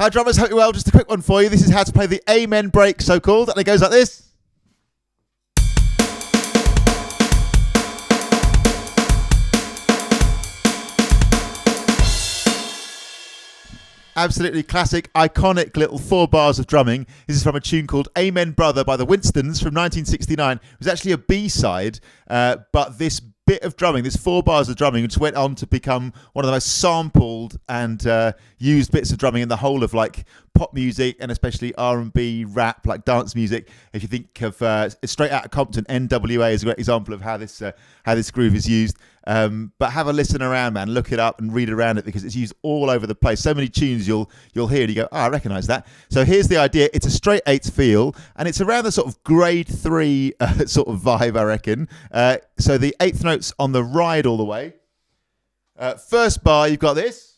Hi drummers, hope you're well. Just a quick one for you. This is how to play the Amen break, so called, and it goes like this. Absolutely classic, iconic little 4 bars of drumming. This is from a tune called Amen Brother by the Winstons from 1969. It was actually a B-side, but this bit of drumming, this 4 bars of drumming, which went on to become one of the most sampled and used bits of drumming in the whole of like pop music and especially R&B, rap, like dance music. If you think of Straight Outta Compton, NWA is a great example of how this groove is used. But have a listen around, man. Look it up and read around it because it's used all over the place. So many tunes you'll hear and you go, oh, I recognise that. So here's the idea. It's a straight 8th feel and it's around the sort of grade 3 sort of vibe, I reckon. So the 8th notes on the ride all the way. First bar, you've got this.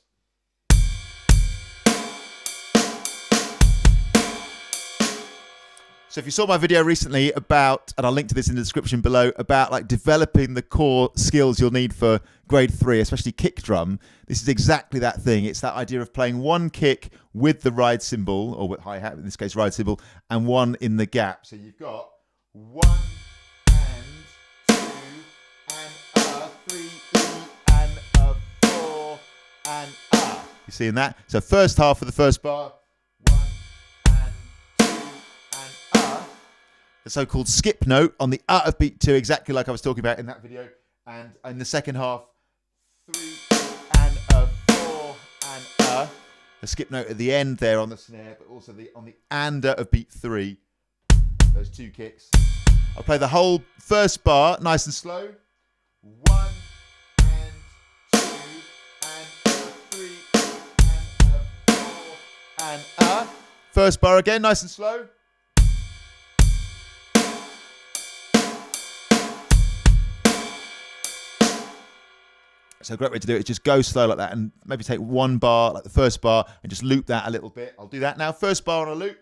So if you saw my video recently about, and I'll link to this in the description below, about like developing the core skills you'll need for grade 3, especially kick drum, this is exactly that thing. It's that idea of playing one kick with the ride cymbal, or with hi-hat, in this case ride cymbal, and one in the gap. So you've got 1 and 2 and 3 and 4 and You seeing that? So first half of the first bar. The so-called skip note on the out of beat 2, exactly like I was talking about in that video. And in the second half, 3 and 4 and a skip note at the end there on the snare, but also on the and of beat 3. Those 2 kicks. I'll play the whole first bar nice and slow. 1 and 2 and 3 and 4 and First bar again, nice and slow. So a great way to do it is just go slow like that and maybe take 1 bar, like the first bar, and just loop that a little bit. I'll do that now. First bar on a loop.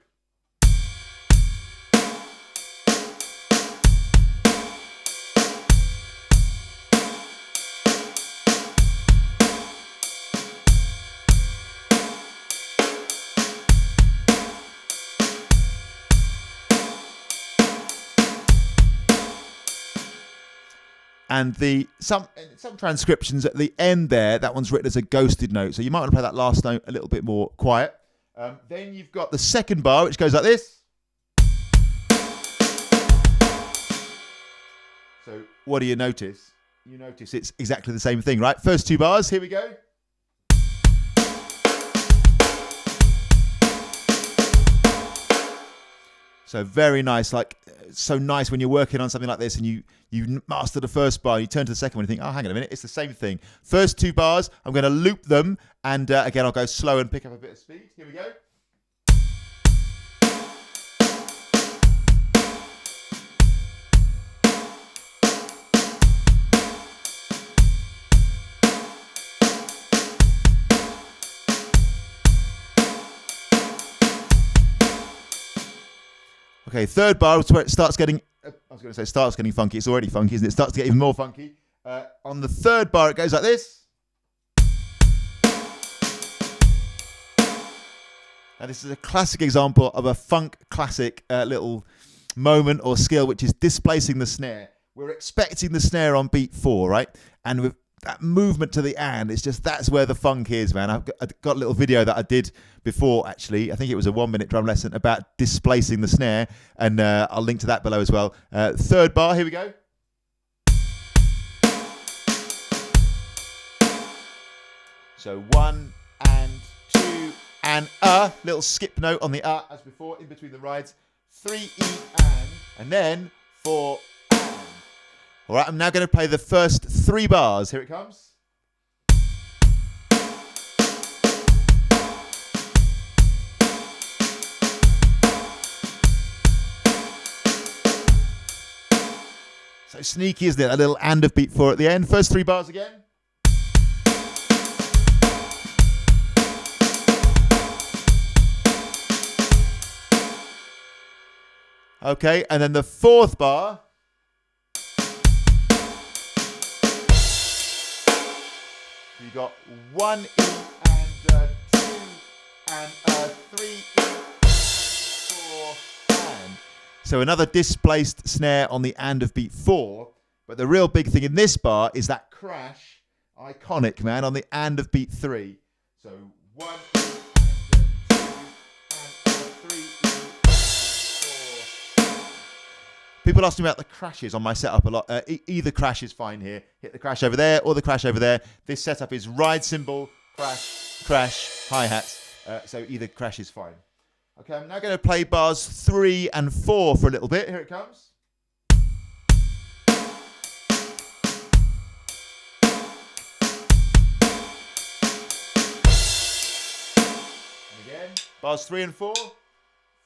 And some transcriptions at the end there, that one's written as a ghosted note. So you might want to play that last note a little bit more quiet. Then you've got the second bar, which goes like this. So what do you notice? You notice it's exactly the same thing, right? First 2 bars, here we go. So very nice, like so nice when you're working on something like this and you master the first bar, you turn to the second one and you think, oh, hang on a minute, it's the same thing. First 2 bars, I'm going to loop them and again, I'll go slow and pick up a bit of speed. Here we go. Okay, third bar is where it starts getting, I was going to say starts getting funky. It's already funky, isn't it? It starts to get even more funky. On the third bar, it goes like this. Now, this is a classic example of a funk classic little moment or skill, which is displacing the snare. We're expecting the snare on beat 4, right? And with that movement to the and, it's just, that's where the funk is, man. I've got a little video that I did before, actually. I think it was a 1-minute drum lesson about displacing the snare, and I'll link to that below as well. Third bar, here we go. So 1 and 2 and little skip note on the as before, in between the rides. 3 E and then 4 and. All right, I'm now going to play the first 3 bars. Here it comes. So sneaky, isn't it? A little and of beat 4 at the end. First 3 bars again. Okay, and then the 4th bar. You got 1 E and 2 and 3, 4, and. So another displaced snare on the and of beat 4. But the real big thing in this bar is that crash, iconic, man, on the and of beat 3. So 1, and 2, and 3, 4. People ask me about the crashes on my setup a lot. Either crash is fine here. Hit the crash over there or the crash over there. This setup is ride cymbal, crash, crash, hi-hats. So either crash is fine. Okay, I'm now going to play bars 3 and 4 for a little bit. Here it comes. And again, bars 3 and 4.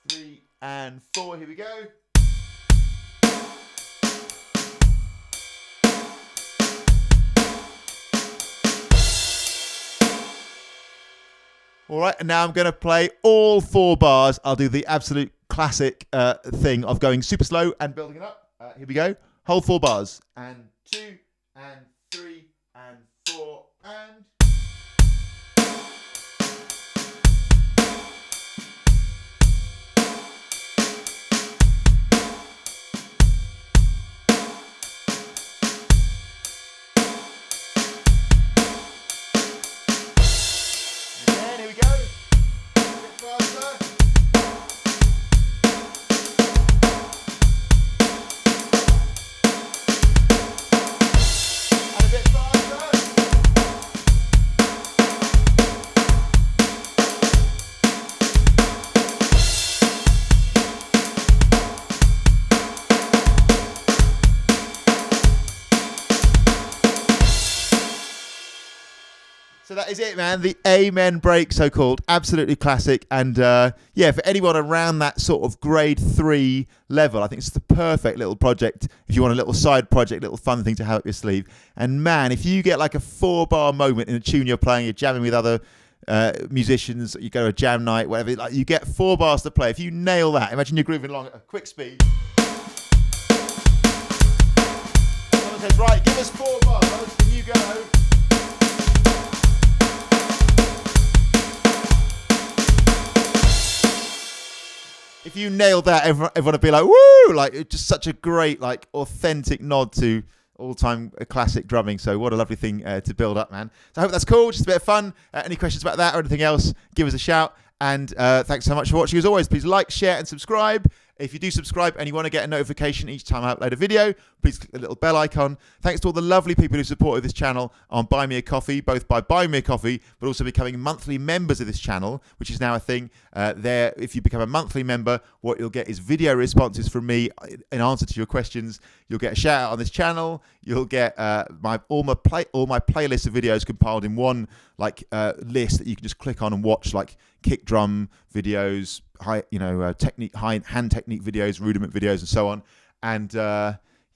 3 and 4, here we go. All right, and now I'm going to play all 4 bars. I'll do the absolute classic thing of going super slow and building it up. Here we go. Whole 4 bars. And 2, and 3, and 4, and... So that is it, man. The Amen break, so-called. Absolutely classic. And yeah, for anyone around that sort of grade 3 level, I think it's the perfect little project if you want a little side project, little fun thing to have up your sleeve. And man, if you get like a 4-bar moment in a tune you're playing, you're jamming with other musicians, you go to a jam night, whatever, like you get 4 bars to play. If you nail that, imagine you're grooving along at a quick speed. Someone says, right, give us 4 bars, and you go. If you nail that, everyone would be like, woo! Like, it's just such a great, like, authentic nod to all-time classic drumming. So what a lovely thing to build up, man. So I hope that's cool. Just a bit of fun. Any questions about that or anything else, give us a shout. And thanks so much for watching. As always, please like, share, and subscribe. If you do subscribe and you want to get a notification each time I upload a video, please click the little bell icon. Thanks to all the lovely people who supported this channel on Buy Me a Coffee, both by buying me a coffee, but also becoming monthly members of this channel, which is now a thing. If you become a monthly member, what you'll get is video responses from me in answer to your questions. You'll get a shout out on this channel. You'll get all my playlists of videos compiled in one list that you can just click on and watch, like kick drum videos, hand technique videos, rudiment videos, and so on. And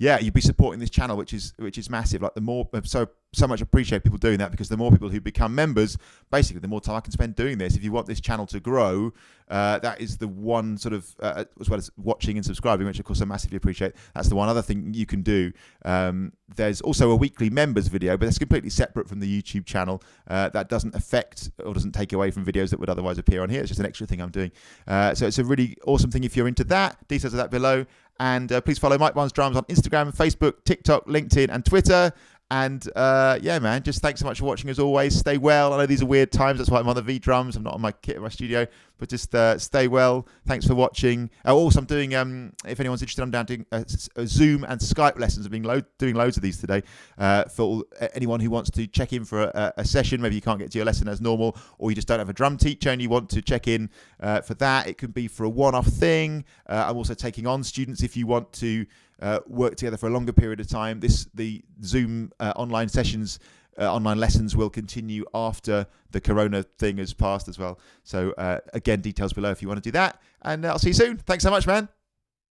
yeah, you'd be supporting this channel, which is massive. Like, the more, so much appreciate people doing that, because the more people who become members, basically the more time I can spend doing this. If you want this channel to grow, that is the one sort of, as well as watching and subscribing, which of course I massively appreciate. That's the one other thing you can do. There's also a weekly members video, but that's completely separate from the YouTube channel. That doesn't affect or doesn't take away from videos that would otherwise appear on here. It's just an extra thing I'm doing. So it's a really awesome thing if you're into that. Details of that below. And please follow Mike Barnes Drums on Instagram, Facebook, TikTok, LinkedIn, and Twitter. And yeah, man, just thanks so much for watching as always. Stay well. I know these are weird times. That's why I'm on the V drums. I'm not on my kit in my studio. But just stay well. Thanks for watching. Also, I'm doing, if anyone's interested, I'm doing Zoom and Skype lessons. I've been doing loads of these today for anyone who wants to check in for a session. Maybe you can't get to your lesson as normal, or you just don't have a drum teacher and you want to check in for that. It could be for a one-off thing. I'm also taking on students if you want to work together for a longer period of time. The Zoom online sessions, online lessons will continue after the Corona thing has passed as well. So again, details below if you want to do that. And I'll see you soon. Thanks so much, man.